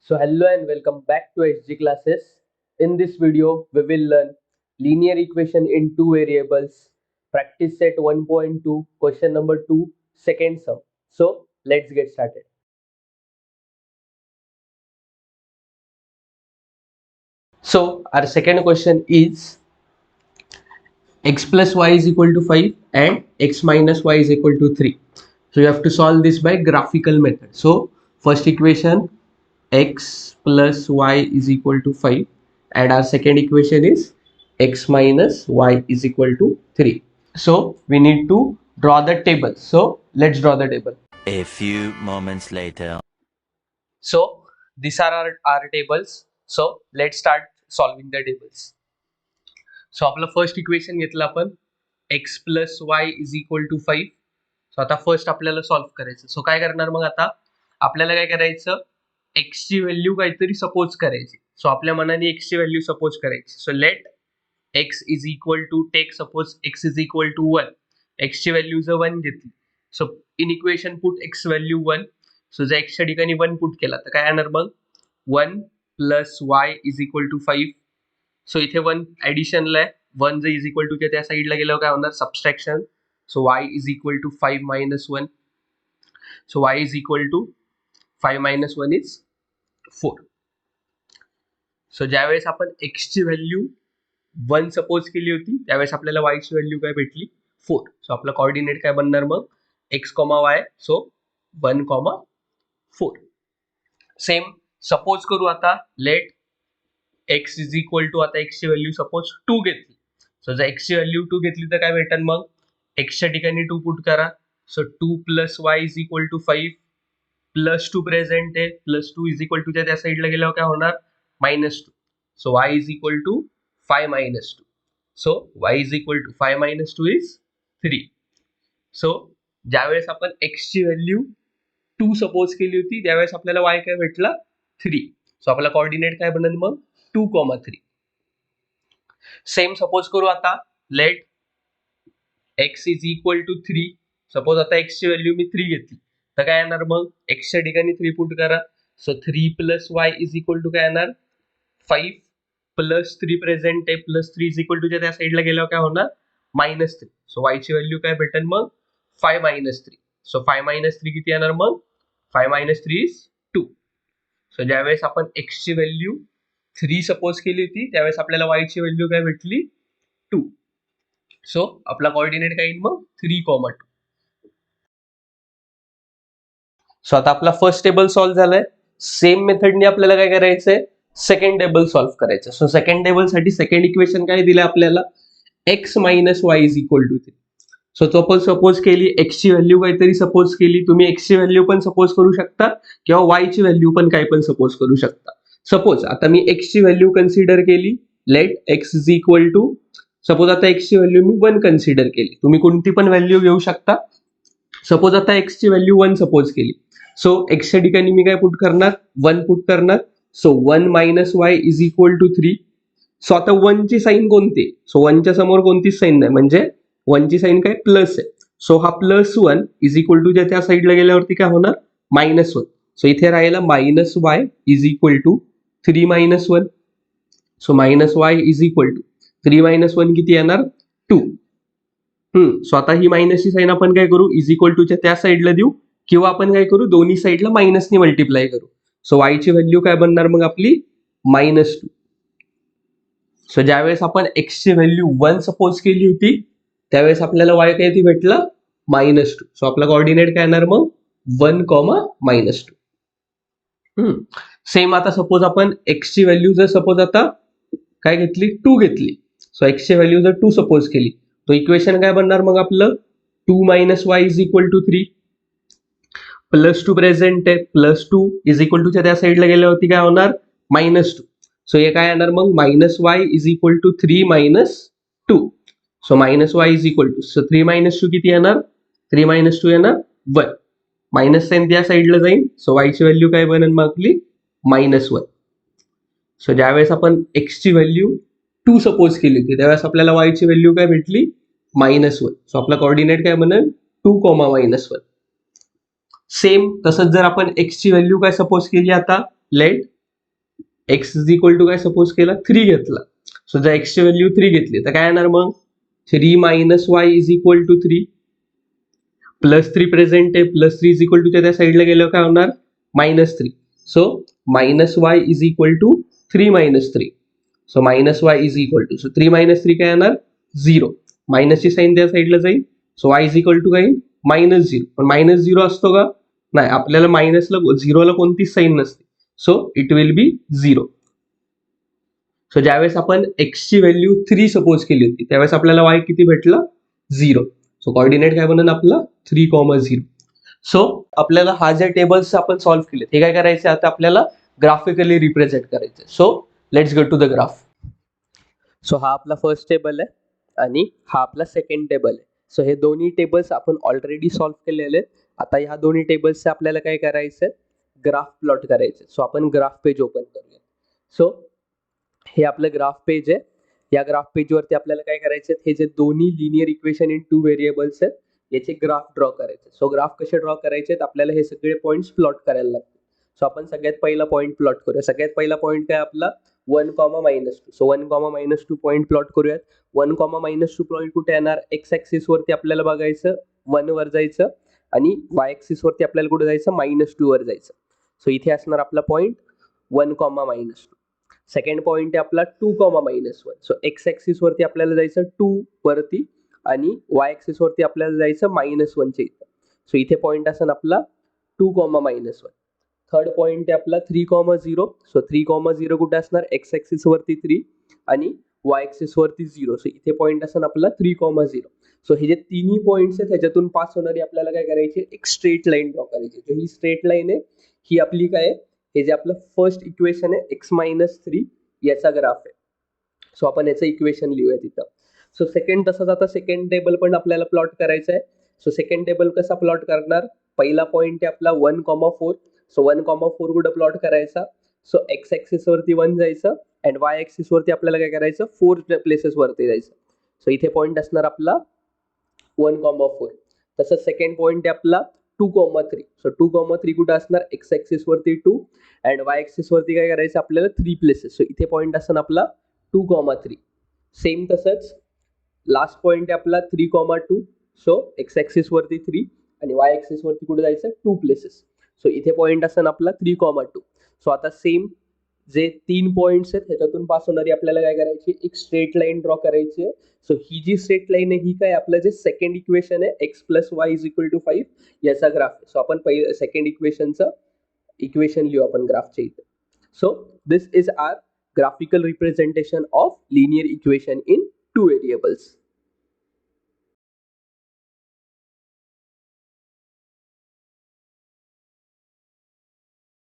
So hello and welcome back to HG classes. In this video, we will learn linear equation in two variables, practice set 1.2, question number 2, second sum. So let's get started. So our second question is x plus y is equal to 5 and x minus y is equal to 3. So you have to solve this by graphical method. So first equation x plus y is equal to 5 and our second equation is x minus y is equal to 3. So we need to draw the table. So let's draw the table. A few moments later. So these are our tables. So let's start solving the tables. So आपलं first equation घेतलं आपण x plus y is equal to 5. So आता first आपल्याला solve करायचं. So काय करणार मग आता आपल्याला काय करायचं, x ची व्हॅल्यू काहीतरी सपोज करायची. सो आपल्या मनाने x ची व्हॅल्यू सपोज करायची. So let x is equal to take suppose x is equal to 1. x ची व्हॅल्यू जर 1 घेतली, so in equation put x value 1. So जर x च्या ठिकाणी 1 पुट केला तर काय येणार मग 1 plus y is equal to 5. So इथे 1 ऍडिशनला आहे. 1 जर इज इक्वल टू त्या साईडला गेल्यावर काय होणार subtraction. So y is equal to 5 minus 1. So y is equal to 5 minus 1 is 4. So ज्यावेळेस आपण x ची व्हॅल्यू 1 सपोज केली होती त्यावेळेस आपल्याला y ची व्हॅल्यू काय भेटली 4. सो आपला कोऑर्डिनेट काय बनणार मग x, y. So 1, 4. Same suppose करू आता let x is equal to आता x ची व्हॅल्यू सपोज 2 घेतली. सो जर x ची व्हॅल्यू 2 घेतली तर काय भेटेल मग x च्या ठिकाणी 2 पुट करा. So 2 plus y is equal to 5 plus 2 present आहे. प्लस 2 इज इक्वल टू त्या साईडला गेल्यावर काय होणार minus 2. So y is equal to 5 minus 2. So y is equal to 5 minus 2 is 3. So ज्यावेळेस आपण x ची व्हॅल्यू 2 सपोज केली होती त्यावेळेस आपल्याला y काय भेटला 3. सो आपला कोऑर्डिनेट काय बनेल मग 2, 3. सेम सपोज करू आता let x is equal to 3. Suppose आता x ची व्हॅल्यू मी 3 घेतली तर काय येणार मग x च्या ठिकाणी 3 पुट करा. So 3 plus y is equal to काय येणार 5 प्लस 3 प्रेझेंट आहे. प्लस 3 इज इक्वल टू त्या साईडला गेल्यावर काय होणार मायनस 3. सो y ची व्हॅल्यू काय भेटेल मग 5 मायनस 3. सो 5 मायनस 3 किती येणार मग 5 मायनस 3 इज 2. सो ज्यावेळेस आपण x ची व्हॅल्यू 3 सपोज केली होती त्यावेळेस आपल्याला y ची व्हॅल्यू काय भेटली 2. सो आपला कोऑर्डिनेट काय येईल मग 3, 2. सो आता आपला फर्स्ट टेबल सॉल्व्ह झालाय. सेम मेथडने आपल्याला काय करायचंय सेकंड टेबल सॉल्व्ह करायचं. सो सेकंड टेबल साठी सेकंड इक्वेशन काय दिलं आपल्याला x minus y is equal to 3. So suppose केली x ची व्हॅल्यू काहीतरी सपोज केली. तुम्ही x ची व्हॅल्यू पण सपोज करू शकता किंवा y ची व्हॅल्यू पण काय पण सपोज करू शकता. सपोज आता मी x ची व्हॅल्यू कन्सिडर केली. Let x is equal to suppose आता x ची व्हॅल्यू मी 1 कन्सिडर केली. तुम्ही कोणती पण व्हॅल्यू घेऊ शकता. सपोज आता x ची व्हॅल्यू 1 सपोज केली. सो x च्या ठिकाणी मी काय पुट करणार 1 पुट करणार. So 1 minus y is equal to 3. So आता 1 ची साईन कोणती. सो 1 च्या समोर कोणतीच साईन नाही म्हणजे 1 ची साईन काय प्लस आहे. सो हा प्लस 1 इज इक्वल टू त्या साईडला गेल्यावरती काय होणार मायनस 1. सो इथे राहिला minus y is equal to 3 minus 1. So minus y is equal to 3 minus 1 किती येणार 2. सो आता ही मायनसची साईन आपण काय करू इज इक्वल टूच्या त्या साईडला देऊ किंवा आपण काय करू दोन्ही साईडला मायनसने मल्टिप्लाय करू. सो y ची व्हॅल्यू काय बनणार मग आपली -2. सो ज्यावेळेस आपण x ची व्हॅल्यू 1 सपोज केली होती त्यावेळेस आपल्याला y काय ती भेटला -2. सो आपला कोऑर्डिनेट काय येणार मग 1, -2. सेम आता सपोज आपण x ची व्हॅल्यू जर सपोज आता काय घेतली 2 घेतली. सो x ची व्हॅल्यू जर 2 सपोज केली तो इक्वेशन काय बनणार मग आपलं 2 minus y is equal to 3. Plus 2 present आहे. प्लस 2 इज इक्वल टूच्या त्या साईडला गेल्यावरती काय होणार -2. सो हे काय येणार मग minus y is equal to 3 minus 2. So minus y is equal to so 3 minus 2 किती येणार 3 मायनस 2 येणार 1. मायनस साईन त्या साईडला जाईल. सो y ची व्हॅल्यू काय बनेल मग आपली -1. सो ज्यावेळेस आपण x ची व्हॅल्यू 2 सपोज केली होती त्यावेळेस आपल्याला y ची व्हॅल्यू काय भेटली -1. सो आपला कोऑर्डिनेट काय बनेल 2, -1. सेम तसंच जर आपण x ची व्हॅल्यू काय सपोज केली आता let X is equal to काय सपोज केला 3 घेतला. सो जर एक्सची व्हॅल्यू 3 घेतली तर काय येणार मग 3 minus y is equal to 3 plus 3 present आहे प्लस 3 इज इक्वल टू त्या साईडला गेल्यावर काय होणार -3. So minus y is equal to 3 minus 3. So minus y is equal to so 3 minus 3 काय येणार 0. मायनसची साईन त्या साईडला जाईल. So y is equal to काय -0. पण -0 असतो का नाही आपल्याला मायनसला 0ला कोणतीच साईन नसते. So it will be 0. So ज्यावेळेस आपण एक्सची व्हॅल्यू 3 सपोज केली होती त्यावेळेस आपल्याला वाय किती भेटला 0. सो कॉर्डिनेट काय बनन आपला 3,0. सो आपल्याला हा जे टेबल्स आपण सॉल्व्ह केले हे काय करायचे आता आपल्याला ग्राफिकली रिप्रेझेंट करायचे. So let's go to the graph. So हा आपला फर्स्ट टेबल आहे आणि हा आपला सेकंड टेबल आहे. सो हे दोन्ही टेबल्स आपण ऑलरेडी सॉल्व्ह केलेले आहेत. आता ह्या दोन्ही टेबल्सचे आपल्याला काय करायचं ग्राफ प्लॉट करायचे. सो आपण ग्राफ पेज ओपन करूया. सो हे आपलं ग्राफ पेज आहे. या ग्राफ पेजवरती आपल्याला काय करायचे हे जे दोन्ही लिनियर इक्वेशन इन 2 व्हेरिएबल्स आहेत याचे ग्राफ ड्रॉ करायचे. सो ग्राफ कसे ड्रॉ करायचे आपल्याला हे सगळे पॉईंट्स प्लॉट करायला लागतील. सो आपण सगळ्यात पहिला पॉईंट प्लॉट करूया. सगळ्यात पहिला पॉईंट काय आपला 1, -2. सो 1, -2 पॉईंट प्लॉट करूयात. 1, -2 पॉईंट कुठे येणार एक्स ऍक्सिस वरती आपल्याला बघायचं 1 वर जायचं आणि वाय ऍक्सिस वरती आपल्याला कुठे जायचं -2 वर जायचं. सो इथे असणार आपला पॉईंट 1, -2. सेकंड पॉईंट आहे आपला 2, -1. सो एक्स ऍक्सिस वरती आपल्याला जायचं 2 वरती आणि वाय ऍक्सिस वरती आपल्याला जायचं -1 च्या इथं. सो इथे पॉईंट असेल आपला 2, -1. थर्ड पॉईंट आहे आपला 3, 0. सो 3, 0 कुठे असणार एक्स ऍक्सिस वरती 3 आणि वाय ऍक्सिस वरती 0. सो इथे पॉईंट असेल आपला 3, 0. सो हे जे तिन्ही पॉईंट्स आहेत ह्याच्यातून पास होणारी आपल्याला काय करायची एक स्ट्रेट लाईन ड्रॉ करायची. तर ही स्ट्रेट लाईन आहे ही आपली काय हे जे आपलं फर्स्ट इक्वेशन आहे x-3 याचा ग्राफ आहे. सो आपण याचं इक्वेशन लिहूया तिथं. सो सेकंड तसंच आता सेकंड टेबल पण आपल्याला प्लॉट करायचं आहे. सो सेकंड टेबल कसा प्लॉट करणार पहिला पॉईंट आहे आपला 1, 4. सो 1, 4 कुठं प्लॉट करायचा सो एक्स ऍक्सिस वरती 1 जायचं अँड वाय ऍक्सिस वरती आपल्याला काय करायचं 4 प्लेसेस वरती जायचं. सो इथे पॉईंट असणार आपला 1, 4. तसंच सेकंड पॉईंट आहे आपला 2, 3. सो 2, 3 कुठं असणार एक्स ऍक्सिस वरती 2 अँड वाय ऍक्सिस वरती काय करायचं आपल्याला 3 प्लेसेस. सो इथे पॉईंट असणार आपला 2, 3. सेम तसंच लास्ट पॉईंट आहे आपला 3, 2. सो एक्स ऍक्सिस वरती 3 आणि वाय ऍक्सिस वरती कुठे जायचं 2 प्लेसेस. सो इथे पॉईंट असणार आपला 3, 2. सो आता सेम जे 3 पॉईंट्स आहेत ह्याच्यातून पास होणारी आपल्याला काय करायची एक स्ट्रेट लाईन ड्रॉ करायची आहे. सो ही जी स्ट्रेट लाईन आहे ही काय आपलं जे सेकंड इक्वेशन आहे x + y = 5 याचा ग्राफ आहे. सो आपण पहिलं सेकंड इक्वेशनचं इक्वेशन लिहू आपण ग्राफच्या इथे. So this is our graphical representation of linear equation in 2 variables.